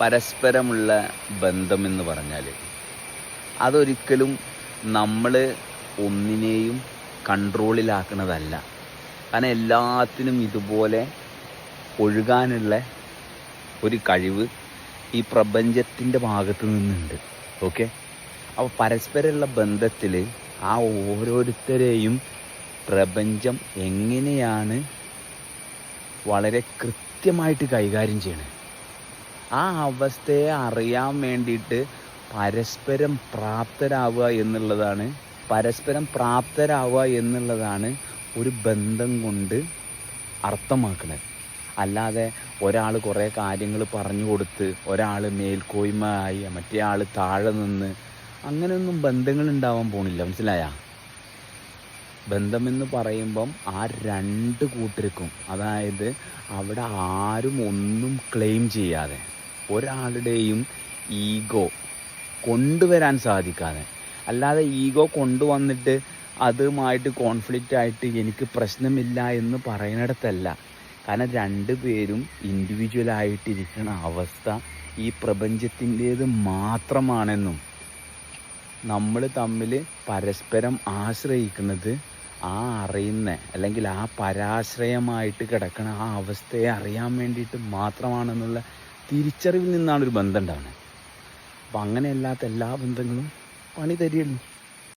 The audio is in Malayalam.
പരസ്പരമുള്ള ബന്ധമെന്ന് പറഞ്ഞാൽ അതൊരിക്കലും നമ്മൾ ഒന്നിനെയും കൺട്രോളിലാക്കുന്നതല്ല. കാരണം എല്ലാത്തിനും ഇതുപോലെ ഒഴുകാനുള്ള ഒരു കഴിവ് ഈ പ്രപഞ്ചത്തിൻ്റെ ഭാഗത്ത് നിന്നുണ്ട്. ഓക്കെ, അപ്പോൾ പരസ്പരമുള്ള ബന്ധത്തിൽ ആ ഓരോരുത്തരെയും പ്രപഞ്ചം എങ്ങനെയാണ് വളരെ കൃത്യമായിട്ട് കൈകാര്യം ചെയ്യണത്, ആ അവസ്ഥയെ അറിയാൻ വേണ്ടിയിട്ട് പരസ്പരം പ്രാപ്തരാവുക എന്നുള്ളതാണ് ഒരു ബന്ധം കൊണ്ട് അർത്ഥമാക്കുന്നത്. അല്ലാതെ ഒരാൾ കുറേ കാര്യങ്ങൾ പറഞ്ഞു കൊടുത്ത് ഒരാൾ മേൽക്കോയ്മയായി മറ്റേ ആൾ താഴെ നിന്ന് അങ്ങനെയൊന്നും ബന്ധങ്ങൾ ഉണ്ടാവാൻ പോണില്ല. മനസ്സിലായ? ബന്ധമെന്ന് പറയുമ്പം ആ രണ്ട് കൂട്ടർക്കും, അതായത് അവിടെ ആരും ഒന്നും ക്ലെയിം ചെയ്യാതെ, ഒരാളുടെയും ഈഗോ കൊണ്ടുവരാൻ സാധിക്കാതെ, അല്ലാതെ ഈഗോ കൊണ്ടുവന്നിട്ട് അതുമായിട്ട് കോൺഫ്ലിക്റ്റ് ആയിട്ട് എനിക്ക് പ്രശ്നമില്ല എന്ന് പറയുന്നിടത്തല്ല. കാരണം രണ്ടുപേരും ഇൻഡിവിജ്വലായിട്ടിരിക്കുന്ന അവസ്ഥ ഈ പ്രപഞ്ചത്തിൻ്റേത് മാത്രമാണെന്നും നമ്മൾ തമ്മിൽ പരസ്പരം ആശ്രയിക്കുന്നത് ആ അറിയുന്ന അല്ലെങ്കിൽ ആ പരാശ്രയമായിട്ട് കിടക്കുന്ന ആ അവസ്ഥയെ അറിയാൻ വേണ്ടിയിട്ട് മാത്രമാണെന്നുള്ള തിരിച്ചറിവിൽ നിന്നാണ് ഒരു ബന്ധം ഉണ്ടാവുന്നത്. അപ്പം അങ്ങനെയല്ലാത്ത എല്ലാ ബന്ധങ്ങളും പണി തരികയുള്ളൂ.